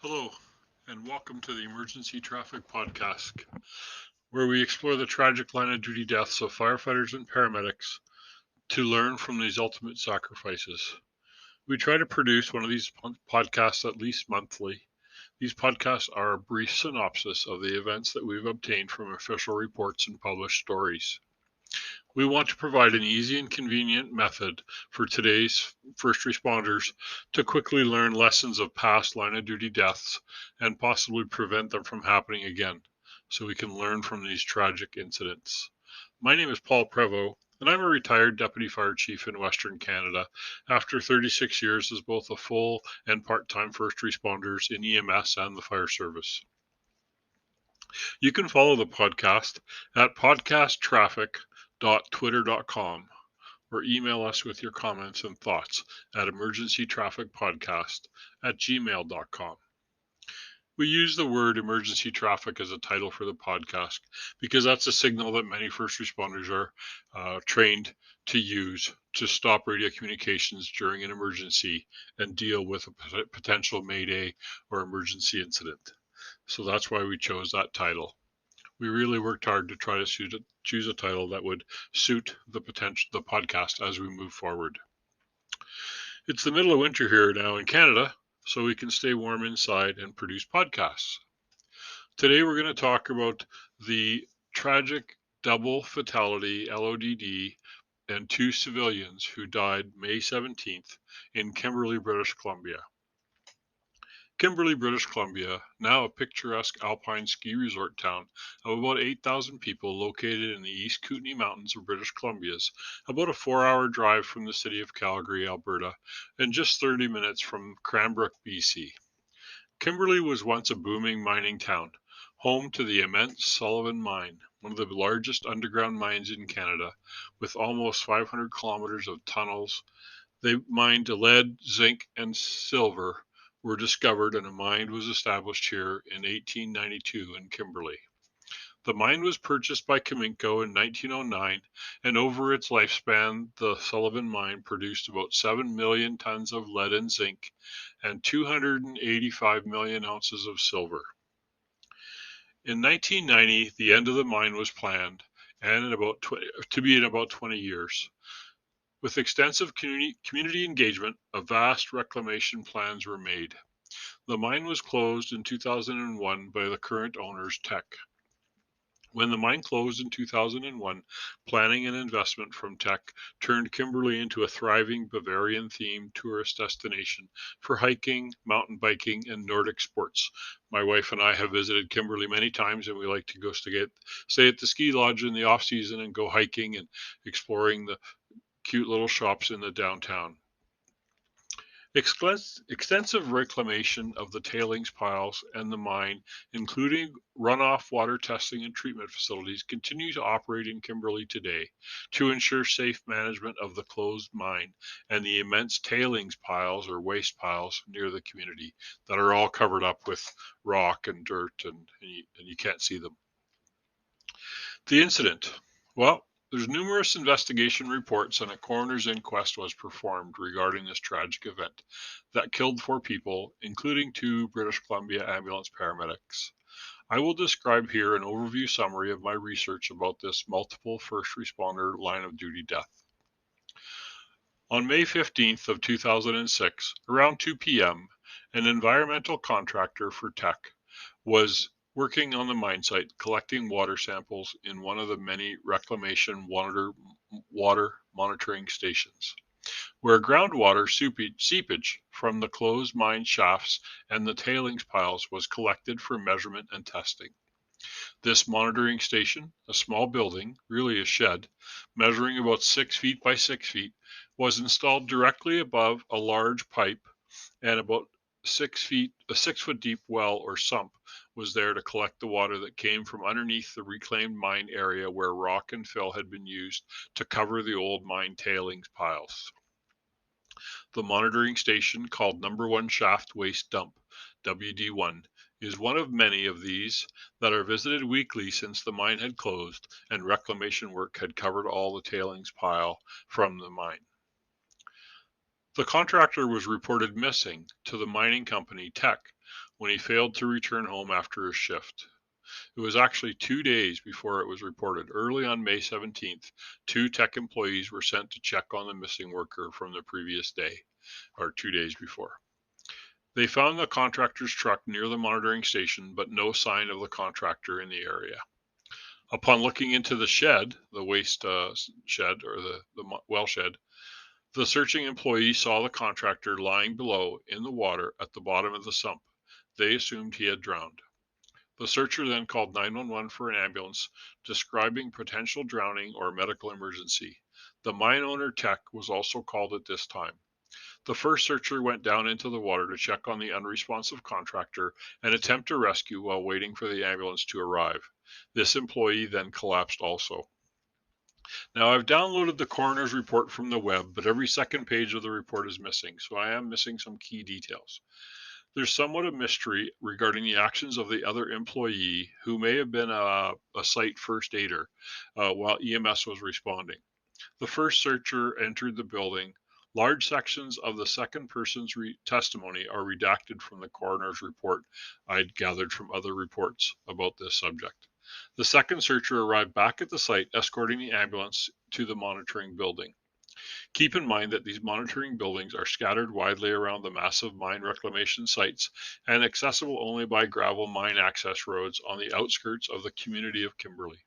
Hello, and welcome to the Emergency Traffic Podcast, where we explore the tragic line of duty deaths of firefighters and paramedics to learn from these ultimate sacrifices. We try to produce one of these podcasts at least monthly. These podcasts are a brief synopsis of the events that we've obtained from official reports and published stories. We want to provide an easy and convenient method for today's first responders to quickly learn lessons of past line of duty deaths and possibly prevent them from happening again, so we can learn from these tragic incidents. My name is Paul Prevost, and I'm a retired Deputy Fire Chief in Western Canada after 36 years as both a full and part-time first responders in EMS and the fire service. You can follow the podcast at podcasttraffic.twitter.com or email us with your comments and thoughts at emergencytrafficpodcast@gmail.com. We use the word emergency traffic as a title for the podcast because that's a signal that many first responders are trained to use to stop radio communications during an emergency and deal with a potential mayday or emergency incident. So that's why we chose that title. We really worked hard to try to choose a title that would suit the podcast as we move forward. It's the middle of winter here now in Canada, so we can stay warm inside and produce podcasts. Today we're going to talk about the tragic double fatality LODD and 2 civilians who died May 17th in Kimberly, British Columbia. KImberly, British Columbia, now a picturesque alpine ski resort town of about 8,000 people located in the East Kootenay Mountains of British Columbia, is about a 4-hour drive from the city of Calgary, Alberta, and just 30 minutes from Cranbrook, BC. KImberly was once a booming mining town, home to the immense Sullivan Mine, one of the largest underground mines in Canada, with almost 500 kilometers of tunnels. They mined lead, zinc, and silver were discovered, and a mine was established here in 1892 in Kimberly. The mine was purchased by Cominco in 1909, and over its lifespan, the Sullivan Mine produced about 7 million tons of lead and zinc and 285 million ounces of silver. In 1990, the end of the mine was planned, and to be in about 20 years. With extensive community engagement, a vast reclamation plans were made. The mine was closed in 2001 by the current owners, Teck. When the mine closed in 2001, planning and investment from Teck turned Kimberly into a thriving Bavarian-themed tourist destination for hiking, mountain biking, and Nordic sports. My wife and I have visited Kimberly many times, and we like to go stay at the ski lodge in the off-season and go hiking and exploring the cute little shops in the downtown. Extensive reclamation of the tailings piles and the mine, including runoff water testing and treatment facilities, continue to operate in Kimberly today to ensure safe management of the closed mine and the immense tailings piles or waste piles near the community that are all covered up with rock and dirt and you can't see them. The incident. Well, there's numerous investigation reports and a coroner's inquest was performed regarding this tragic event that killed 4 people, including 2 British Columbia ambulance paramedics. I will describe here an overview summary of my research about this multiple first responder line of duty death. On May 15th of 2006, around 2 p.m., an environmental contractor for Teck was working on the mine site collecting water samples in one of the many reclamation water monitoring stations, where groundwater seepage from the closed mine shafts and the tailings piles was collected for measurement and testing. This monitoring station, a small building, really a shed, measuring about 6 feet by 6 feet, was installed directly above a large pipe, and about a 6-foot deep well or sump was there to collect the water that came from underneath the reclaimed mine area where rock and fill had been used to cover the old mine tailings piles. The monitoring station, called Number 1 Shaft Waste Dump, WD1, is one of many of these that are visited weekly since the mine had closed and reclamation work had covered all the tailings pile from the mine. The contractor was reported missing to the mining company Teck when he failed to return home after his shift. It was actually 2 days before it was reported. Early on May 17th, 2 tech employees were sent to check on the missing worker from the previous day, or 2 days before. They found the contractor's truck near the monitoring station, but no sign of the contractor in the area. Upon looking into the shed, the waste shed, or the well shed, the searching employee saw the contractor lying below in the water at the bottom of the sump. They assumed he had drowned. The searcher then called 911 for an ambulance, describing potential drowning or medical emergency. The mine owner tech was also called at this time. The first searcher went down into the water to check on the unresponsive contractor and attempt to rescue while waiting for the ambulance to arrive. This employee then collapsed also. Now, I've downloaded the coroner's report from the web, but every second page of the report is missing, so I am missing some key details. There's somewhat of mystery regarding the actions of the other employee who may have been a site first aider while EMS was responding. The first searcher entered the building. Large sections of the second person's testimony are redacted from the coroner's report I'd gathered from other reports about this subject. The second searcher arrived back at the site, escorting the ambulance to the monitoring building. Keep in mind that these monitoring buildings are scattered widely around the massive mine reclamation sites and accessible only by gravel mine access roads on the outskirts of the community of Kimberly.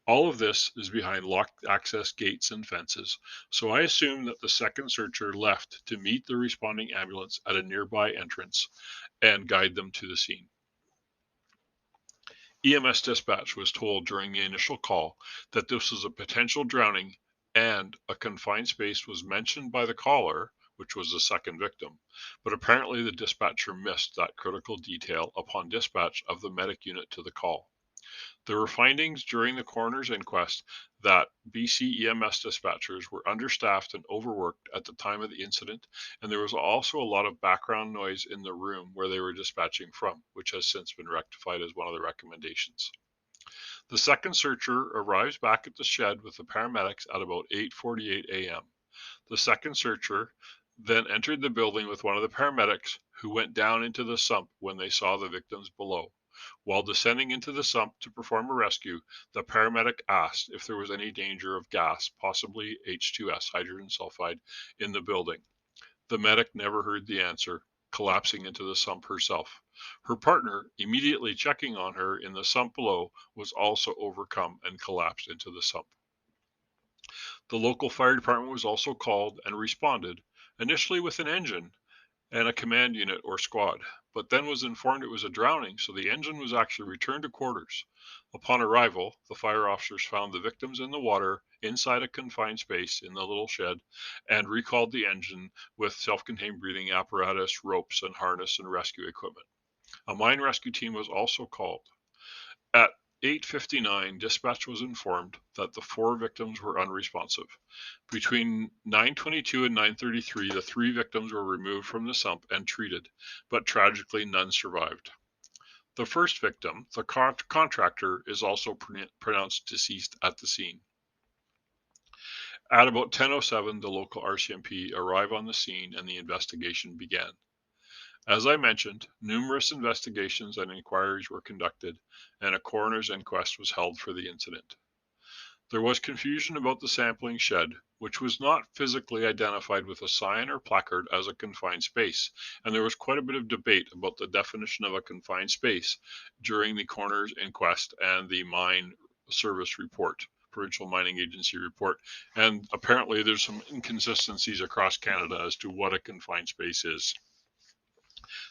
All of this is behind locked access gates and fences, so I assume that the second searcher left to meet the responding ambulance at a nearby entrance and guide them to the scene. EMS dispatch was told during the initial call that this was a potential drowning, and a confined space was mentioned by the caller, which was the second victim, but apparently the dispatcher missed that critical detail upon dispatch of the medic unit to the call. There were findings during the coroner's inquest that BC EMS dispatchers were understaffed and overworked at the time of the incident, and there was also a lot of background noise in the room where they were dispatching from, which has since been rectified as one of the recommendations. The second searcher arrives back at the shed with the paramedics at about 8:48 a.m. The second searcher then entered the building with one of the paramedics, who went down into the sump when they saw the victims below. While descending into the sump to perform a rescue, the paramedic asked if there was any danger of gas, possibly H2S, hydrogen sulfide, in the building. The medic never heard the answer, collapsing into the sump herself. Her partner, immediately checking on her in the sump below, was also overcome and collapsed into the sump. The local fire department was also called and responded, initially with an engine and a command unit or squad, but then was informed it was a drowning, so the engine was actually returned to quarters. Upon arrival, the fire officers found the victims in the water inside a confined space in the little shed and recalled the engine with self-contained breathing apparatus, ropes, and harness and rescue equipment. A mine rescue team was also called. At 8:59, dispatch was informed that the 4 victims were unresponsive. Between 9:22 and 9:33, the 3 victims were removed from the sump and treated, but tragically none survived. The first victim, the contractor, is also pronounced deceased at the scene. At about 10:07, the local RCMP arrived on the scene and the investigation began. As I mentioned, numerous investigations and inquiries were conducted, and a coroner's inquest was held for the incident. There was confusion about the sampling shed, which was not physically identified with a sign or placard as a confined space, and there was quite a bit of debate about the definition of a confined space during the coroner's inquest and the mine service report, provincial mining agency report, and apparently there's some inconsistencies across Canada as to what a confined space is.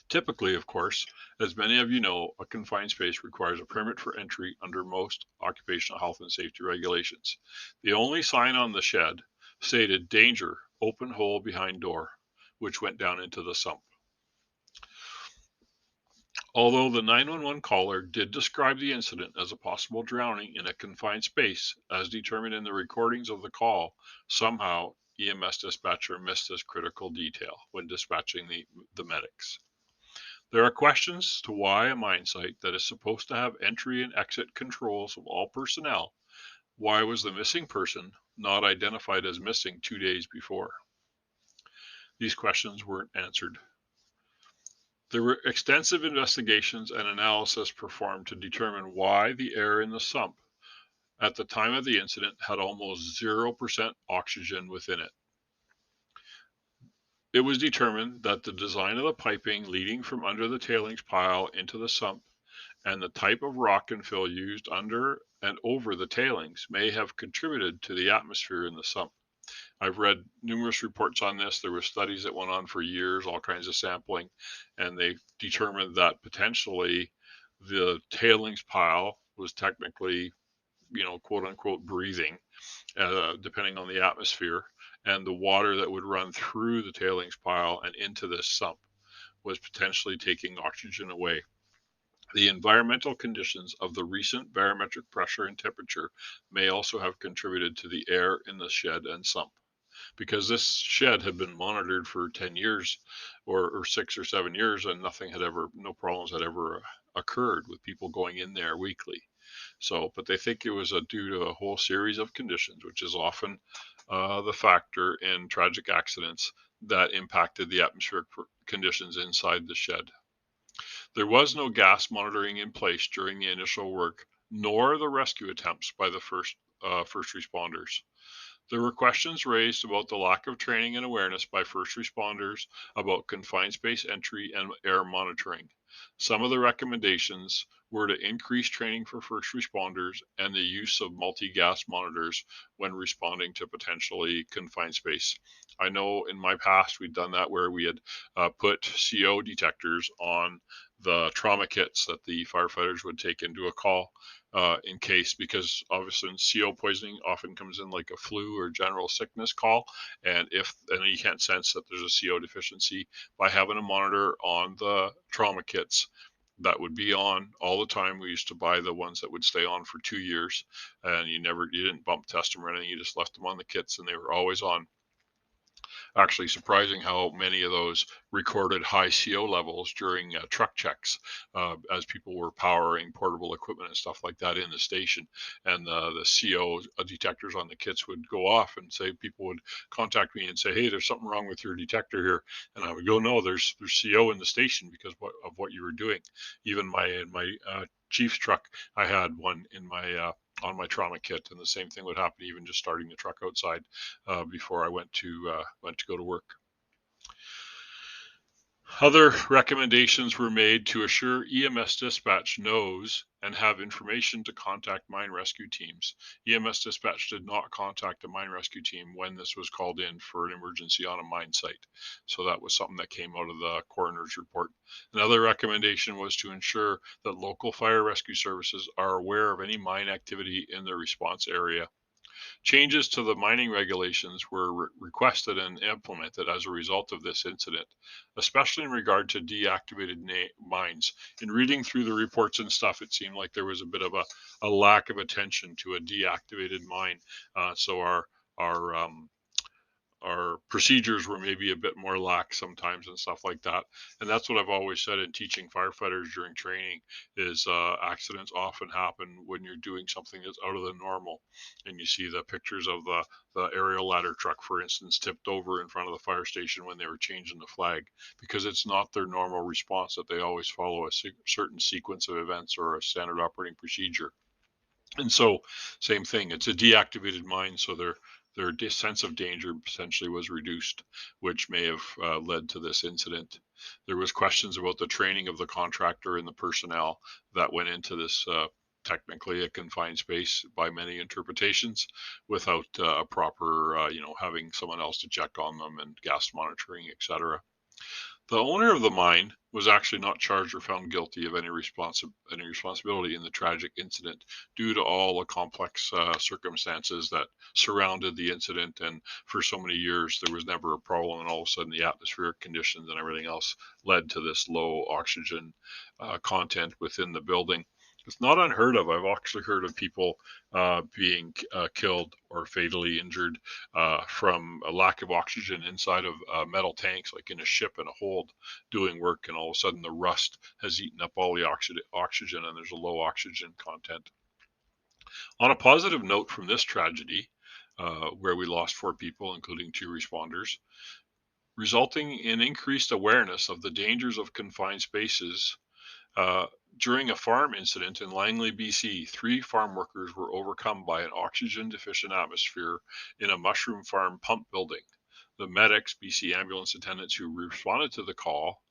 Typically, of course, as many of you know, a confined space requires a permit for entry under most occupational health and safety regulations. The only sign on the shed stated "Danger, open hole behind door," which went down into the sump. Although the 911 caller did describe the incident as a possible drowning in a confined space, as determined in the recordings of the call, somehow EMS dispatcher missed this critical detail when dispatching the medics. There are questions as to why a mine site that is supposed to have entry and exit controls of all personnel, why was the missing person not identified as missing 2 days before? These questions weren't answered. There were extensive investigations and analysis performed to determine why the air in the sump at the time of the incident had almost 0% oxygen within it. It was determined that the design of the piping leading from under the tailings pile into the sump and the type of rock and fill used under and over the tailings may have contributed to the atmosphere in the sump. I've read numerous reports on this. There were studies that went on for years, all kinds of sampling, and they determined that potentially the tailings pile was technically, quote unquote, breathing, depending on the atmosphere, and the water that would run through the tailings pile and into this sump was potentially taking oxygen away. The environmental conditions of the recent barometric pressure and temperature may also have contributed to the air in the shed and sump. Because this shed had been monitored for 10 years or 6 or 7 years, and no problems had ever occurred with people going in there weekly. So, but they think it was due to a whole series of conditions, which is often the factor in tragic accidents that impacted the atmospheric conditions inside the shed. There was no gas monitoring in place during the initial work, nor the rescue attempts by the first responders. There were questions raised about the lack of training and awareness by first responders about confined space entry and air monitoring. Some of the recommendations were to increase training for first responders and the use of multi-gas monitors when responding to potentially confined space. I know in my past we'd done that where we had put CO detectors on the trauma kits that the firefighters would take into a call in case, because obviously CO poisoning often comes in like a flu or general sickness call, and you can't sense that there's a CO deficiency, by having a monitor on the trauma kits that would be on all the time. We used to buy the ones that would stay on for 2 years, and you didn't bump test them or anything, you just left them on the kits and they were always on. Actually surprising how many of those recorded high CO levels during truck checks as people were powering portable equipment and stuff like that in the station. And the CO detectors on the kits would go off, and say people would contact me and say, "Hey, there's something wrong with your detector here," and I would go, "No, there's CO in the station because of what you were doing." Even my Chief's truck, I had one in my on my trauma kit, and the same thing would happen even just starting the truck outside before I went to go to work. Other recommendations were made to assure EMS dispatch knows and have information to contact mine rescue teams. EMS dispatch did not contact the mine rescue team when this was called in for an emergency on a mine site. So that was something that came out of the coroner's report. Another recommendation was to ensure that local fire rescue services are aware of any mine activity in their response area. Changes to the mining regulations were requested and implemented as a result of this incident, especially in regard to deactivated mines. In reading through the reports and stuff, it seemed like there was a bit of a lack of attention to a deactivated mine. So our procedures were maybe a bit more lax sometimes and stuff like that. And that's what I've always said in teaching firefighters during training is accidents often happen when you're doing something that's out of the normal. And you see the pictures of the aerial ladder truck, for instance, tipped over in front of the fire station when they were changing the flag, because it's not their normal response that they always follow a certain sequence of events or a standard operating procedure. And so, same thing, it's a deactivated mine, so their sense of danger potentially was reduced, which may have led to this incident. There was questions about the training of the contractor and the personnel that went into this technically a confined space by many interpretations, without a proper, having someone else to check on them and gas monitoring, etc. The owner of the mine was actually not charged or found guilty of any responsibility in the tragic incident due to all the complex circumstances that surrounded the incident. And for so many years, there was never a problem, and all of a sudden, the atmospheric conditions and everything else led to this low oxygen content within the building. It's not unheard of. I've actually heard of people being killed or fatally injured from a lack of oxygen inside of metal tanks, like in a ship in a hold, doing work, and all of a sudden the rust has eaten up all the oxygen, and there's a low oxygen content. On a positive note from this tragedy, where we lost 4 people, including 2 responders, resulting in increased awareness of the dangers of confined spaces. Uh, During a farm incident in Langley, BC, 3 farm workers were overcome by an oxygen deficient atmosphere in a mushroom farm pump building. The medics, BC ambulance attendants who responded to the call,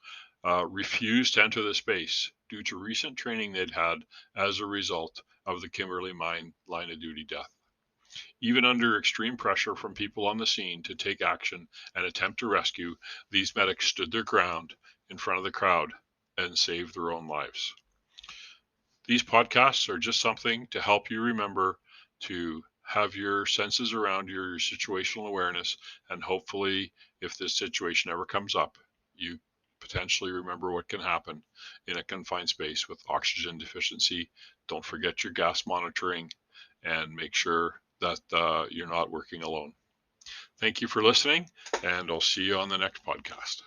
refused to enter the space due to recent training they'd had as a result of the KImberly Mine line of duty death. Even under extreme pressure from people on the scene to take action and attempt to rescue, these medics stood their ground in front of the crowd and saved their own lives. These podcasts are just something to help you remember to have your senses around your situational awareness, and hopefully, if this situation ever comes up, you potentially remember what can happen in a confined space with oxygen deficiency. Don't forget your gas monitoring, and make sure that you're not working alone. Thank you for listening, and I'll see you on the next podcast.